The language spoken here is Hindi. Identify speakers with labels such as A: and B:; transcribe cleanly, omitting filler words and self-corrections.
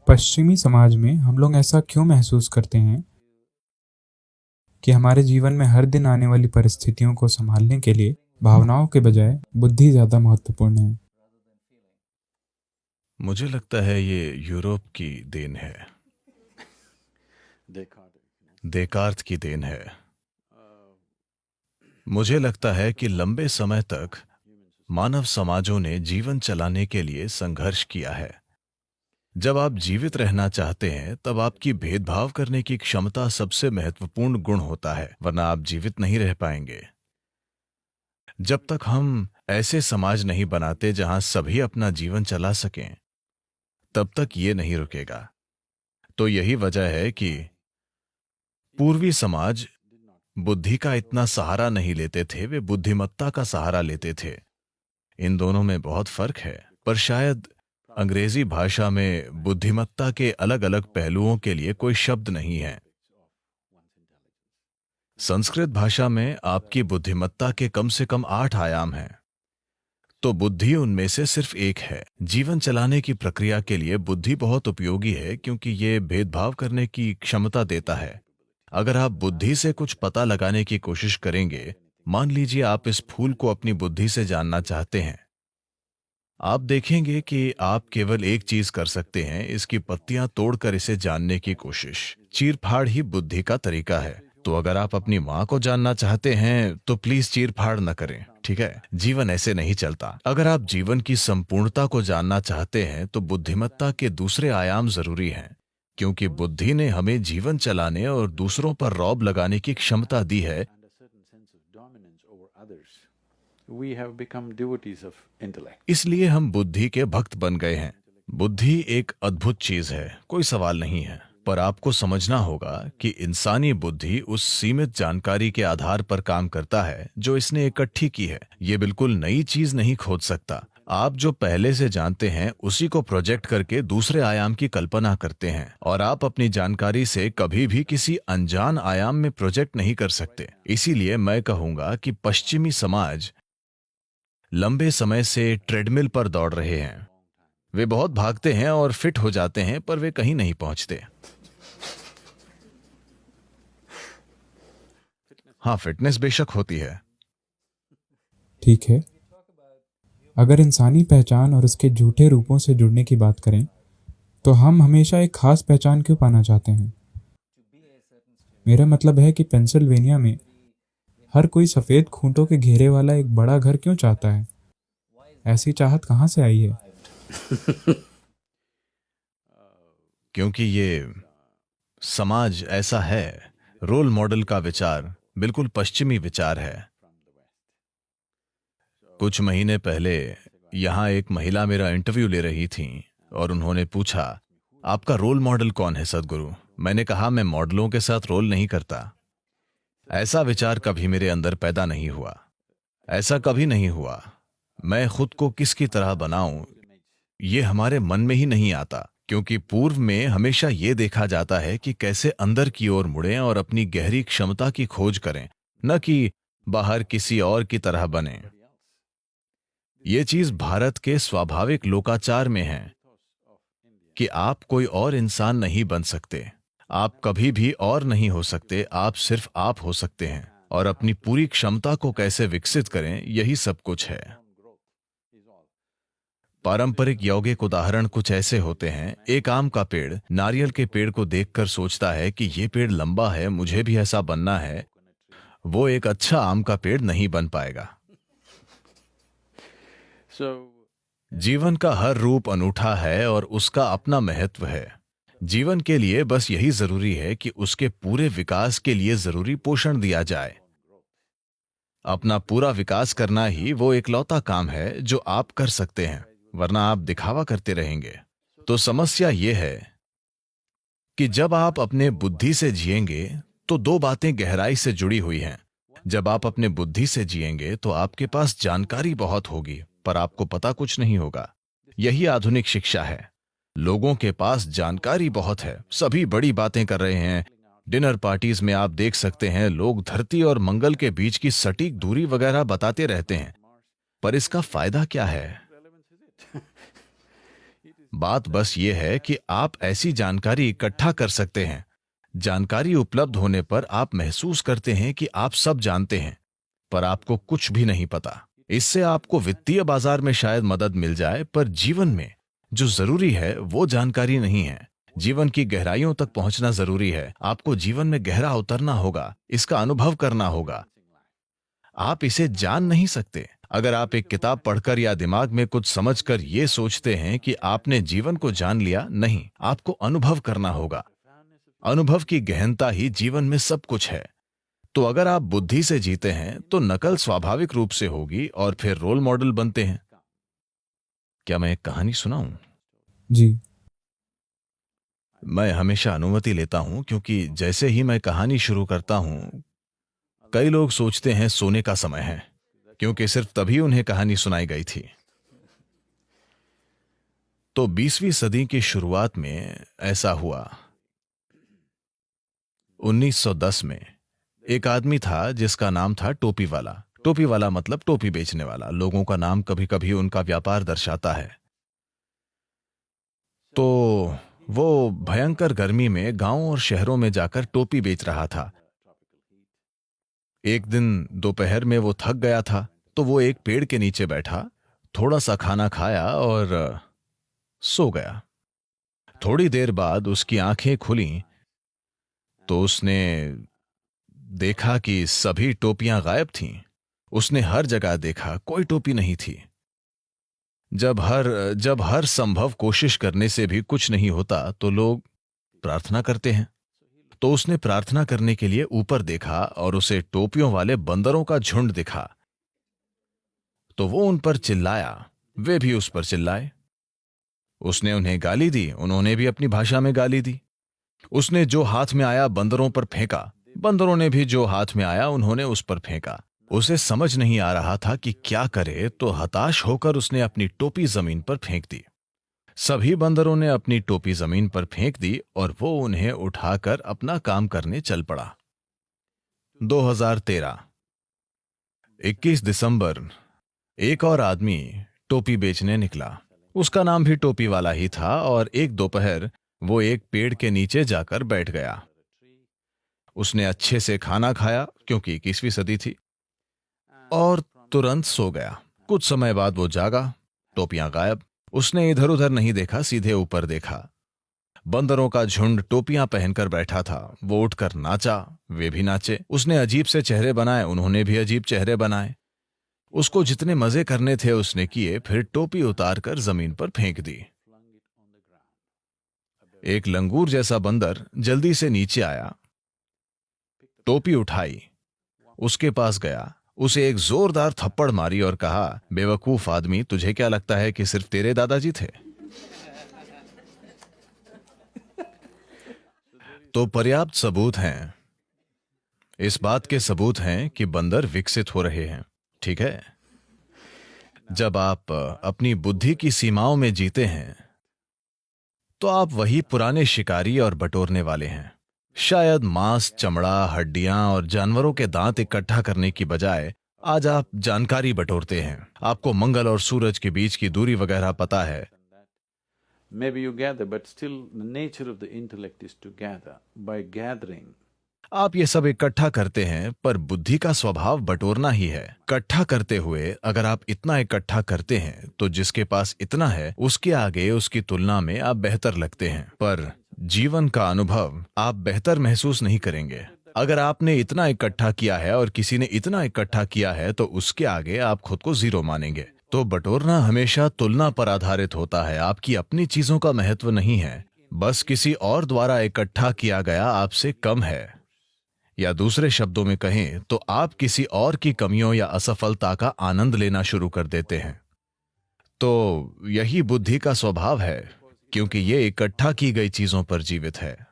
A: पश्चिमी समाज में हम लोग ऐसा क्यों महसूस करते हैं कि हमारे जीवन में हर दिन आने वाली परिस्थितियों को संभालने के लिए भावनाओं के बजाय बुद्धि ज़्यादा महत्वपूर्ण है?
B: मुझे लगता है ये यूरोप की देन है। देकार्त की देन है। मुझे लगता है कि लंबे समय तक मानव समाजों ने जीवन चलाने के लिए संघर्ष किया है। जब आप जीवित रहना चाहते हैं तब आपकी भेदभाव करने की क्षमता सबसे महत्वपूर्ण गुण होता है, वरना आप जीवित नहीं रह पाएंगे। जब तक हम ऐसे समाज नहीं बनाते जहां सभी अपना जीवन चला सकें, तब तक ये नहीं रुकेगा। तो यही वजह है कि पूर्वी समाज बुद्धि का इतना सहारा नहीं लेते थे, वे बुद्धिमत्ता का सहारा लेते थे। इन दोनों में बहुत फर्क है, पर शायद अंग्रेजी भाषा में बुद्धिमत्ता के अलग अलग पहलुओं के लिए कोई शब्द नहीं है। संस्कृत भाषा में आपकी बुद्धिमत्ता के कम से कम 8 आयाम हैं, तो बुद्धि उनमें से सिर्फ एक है। जीवन चलाने की प्रक्रिया के लिए बुद्धि बहुत उपयोगी है क्योंकि ये भेदभाव करने की क्षमता देता है। अगर आप बुद्धि से कुछ पता लगाने की कोशिश करेंगे, मान लीजिए आप इस फूल को अपनी बुद्धि से जानना चाहते हैं, आप देखेंगे कि आप केवल एक चीज कर सकते हैं, इसकी पत्तियां तोड़कर इसे जानने की कोशिश। चीर-फाड़ ही बुद्धि का तरीका है। तो अगर आप अपनी माँ को जानना चाहते हैं तो प्लीज चीर-फाड़ न करें, ठीक है? जीवन ऐसे नहीं चलता। अगर आप जीवन की संपूर्णता को जानना चाहते हैं तो बुद्धिमत्ता के दूसरे आयाम जरूरी हैं, क्योंकि बुद्धि ने हमें जीवन चलाने और दूसरों पर रौब लगाने की क्षमता दी है। इसलिए हम बुद्धि के भक्त बन गए हैं। बुद्धि एक अद्भुत चीज है, कोई सवाल नहीं है, पर आपको समझना होगा कि इंसानी बुद्धि उस सीमित जानकारी के आधार पर काम करता है जो इसने इकट्ठी की है। ये बिल्कुल नई चीज नहीं खोज सकता। आप जो पहले से जानते हैं उसी को प्रोजेक्ट करके दूसरे आयाम की कल्पना करते हैं, और आप अपनी जानकारी से कभी भी किसी अनजान आयाम में प्रोजेक्ट नहीं कर सकते। इसीलिए मैं कहूंगा कि पश्चिमी समाज लंबे समय से ट्रेडमिल पर दौड़ रहे हैं। वे बहुत भागते हैं और फिट हो जाते हैं, पर वे कहीं नहीं पहुंचते। हाँ, फिटनेस बेशक होती है।
A: ठीक है, अगर इंसानी पहचान और उसके झूठे रूपों से जुड़ने की बात करें, तो हम हमेशा एक खास पहचान क्यों पाना चाहते हैं? मेरा मतलब है कि पेंसिल्वेनिया में हर कोई सफ़ेद खूंटों के घेरे वाला एक बड़ा घर क्यों चाहता है? ऐसी चाहत कहाँ से आई है?
B: क्योंकि ये समाज ऐसा है। रोल मॉडल का विचार बिल्कुल पश्चिमी विचार है। कुछ महीने पहले यहाँ एक महिला मेरा इंटरव्यू ले रही थी और उन्होंने पूछा, आपका रोल मॉडल कौन है सद्गुरु? मैंने कहा, मैं मॉडलों के साथ रोल नहीं करता। ऐसा विचार कभी मेरे अंदर पैदा नहीं हुआ। ऐसा कभी नहीं हुआ। मैं खुद को किसकी तरह बनाऊं, ये हमारे मन में ही नहीं आता, क्योंकि पूर्व में हमेशा ये देखा जाता है कि कैसे अंदर की ओर मुड़ें और अपनी गहरी क्षमता की खोज करें, न कि बाहर किसी और की तरह बने। ये चीज भारत के स्वाभाविक लोकाचार में है कि आप कोई और इंसान नहीं बन सकते। आप कभी भी और नहीं हो सकते, आप सिर्फ आप हो सकते हैं। और अपनी पूरी क्षमता को कैसे विकसित करें, यही सब कुछ है। पारंपरिक यौगिक उदाहरण कुछ ऐसे होते हैं। एक आम का पेड़ नारियल के पेड़ को देखकर सोचता है कि ये पेड़ लंबा है, मुझे भी ऐसा बनना है। वो एक अच्छा आम का पेड़ नहीं बन पाएगा। जीवन का हर रूप अनूठा है और उसका अपना महत्व है। जीवन के लिए बस यही जरूरी है कि उसके पूरे विकास के लिए जरूरी पोषण दिया जाए। अपना पूरा विकास करना ही वो इकलौता काम है जो आप कर सकते हैं, वरना आप दिखावा करते रहेंगे। तो समस्या ये है कि जब आप अपने बुद्धि से जिएंगे तो दो बातें गहराई से जुड़ी हुई हैं। जब आप अपने बुद्धि से जिएंगे तो आपके पास जानकारी बहुत होगी, पर आपको पता कुछ नहीं होगा। यही आधुनिक शिक्षा है। लोगों के पास जानकारी बहुत है, सभी बड़ी बातें कर रहे हैं। डिनर पार्टीज में आप देख सकते हैं, लोग धरती और मंगल के बीच की सटीक दूरी वगैरह बताते रहते हैं, पर इसका फायदा क्या है? बात बस ये है कि आप ऐसी जानकारी इकट्ठा कर सकते हैं। जानकारी उपलब्ध होने पर आप महसूस करते हैं कि आप सब जानते हैं, पर आपको कुछ भी नहीं पता। इससे आपको वित्तीय बाजार में शायद मदद मिल जाए, पर जीवन में जो जरूरी है वो जानकारी नहीं है। जीवन की गहराइयों तक पहुंचना जरूरी है। आपको जीवन में गहरा उतरना होगा, इसका अनुभव करना होगा। आप इसे जान नहीं सकते। अगर आप एक किताब पढ़कर या दिमाग में कुछ समझकर ये सोचते हैं कि आपने जीवन को जान लिया, नहीं, आपको अनुभव करना होगा। अनुभव की गहनता ही जीवन में सब कुछ है। तो अगर आप बुद्धि से जीते हैं तो नकल स्वाभाविक रूप से होगी और फिर रोल मॉडल बनते हैं। क्या मैं एक कहानी सुनाऊं?
A: जी।
B: मैं हमेशा अनुमति लेता हूं, क्योंकि जैसे ही मैं कहानी शुरू करता हूं, कई लोग सोचते हैं सोने का समय है, क्योंकि सिर्फ तभी उन्हें कहानी सुनाई गई थी। तो 20वीं सदी की शुरुआत में ऐसा हुआ। 1910 में एक आदमी था जिसका नाम था टोपी वाला। टोपी वाला मतलब टोपी बेचने वाला। लोगों का नाम कभी कभी उनका व्यापार दर्शाता है। तो वो भयंकर गर्मी में गांवों और शहरों में जाकर टोपी बेच रहा था। एक दिन दोपहर में वो थक गया था, तो वो एक पेड़ के नीचे बैठा, थोड़ा सा खाना खाया और सो गया। थोड़ी देर बाद उसकी आंखें खुलीं तो उसने देखा कि सभी टोपियां गायब थीं। उसने हर जगह देखा, कोई टोपी नहीं थी। जब हर संभव कोशिश करने से भी कुछ नहीं होता तो लोग प्रार्थना करते हैं। तो उसने प्रार्थना करने के लिए ऊपर देखा और उसे टोपियों वाले बंदरों का झुंड दिखा। तो वो उन पर चिल्लाया, वे भी उस पर चिल्लाए। उसने उन्हें गाली दी, उन्होंने भी अपनी भाषा में गाली दी। उसने जो हाथ में आया बंदरों पर फेंका, बंदरों ने भी जो हाथ में आया उन्होंने उस पर फेंका। उसे समझ नहीं आ रहा था कि क्या करे, तो हताश होकर उसने अपनी टोपी जमीन पर फेंक दी। सभी बंदरों ने अपनी टोपी जमीन पर फेंक दी और वो उन्हें उठाकर अपना काम करने चल पड़ा। 2013 21 दिसंबर एक और आदमी टोपी बेचने निकला। उसका नाम भी टोपी वाला ही था और एक दोपहर वो एक पेड़ के नीचे जाकर बैठ गया। उसने अच्छे से खाना खाया, क्योंकि 21वीं सदी थी, और तुरंत सो गया। कुछ समय बाद वो जागा, टोपियां गायब। उसने इधर उधर नहीं देखा, सीधे ऊपर देखा। बंदरों का झुंड टोपियां पहनकर बैठा था। वो उठकर नाचा, वे भी नाचे। उसने अजीब से चेहरे बनाए, उन्होंने भी अजीब चेहरे बनाए। उसको जितने मजे करने थे उसने किए, फिर टोपी उतारकर जमीन पर फेंक दी। एक लंगूर जैसा बंदर जल्दी से नीचे आया, टोपी उठाई, उसके पास गया, उसे एक जोरदार थप्पड़ मारी और कहा, बेवकूफ आदमी, तुझे क्या लगता है कि सिर्फ तेरे दादाजी थे? तो पर्याप्त सबूत हैं। इस बात के सबूत हैं कि बंदर विकसित हो रहे हैं। ठीक है, जब आप अपनी बुद्धि की सीमाओं में जीते हैं तो आप वही पुराने शिकारी और बटोरने वाले हैं। शायद मांस, चमड़ा, हड्डियां और जानवरों के दांत इकट्ठा करने की बजाय आज आप जानकारी बटोरते हैं। आपको मंगल और सूरज के बीच की दूरी वगैरह पता है।
C: Maybe you gather, but still the nature of the intellect is to gather. By gathering,
B: आप ये सब इकट्ठा करते हैं, पर बुद्धि का स्वभाव बटोरना ही है। इकट्ठा करते हुए अगर आप इतना इकट्ठा करते हैं तो जिसके पास इतना है उसके आगे उसकी तुलना में आप बेहतर लगते हैं, पर जीवन का अनुभव आप बेहतर महसूस नहीं करेंगे। अगर आपने इतना इकट्ठा किया है और किसी ने इतना इकट्ठा किया है तो उसके आगे आप खुद को जीरो मानेंगे। तो बटोरना हमेशा तुलना पर आधारित होता है। आपकी अपनी चीजों का महत्व नहीं है, बस किसी और द्वारा इकट्ठा किया गया आपसे कम है। या दूसरे शब्दों में कहें तो आप किसी और की कमियों या असफलता का आनंद लेना शुरू कर देते हैं। तो यही बुद्धि का स्वभाव है, क्योंकि ये इकट्ठा की गई चीजों पर जीवित है।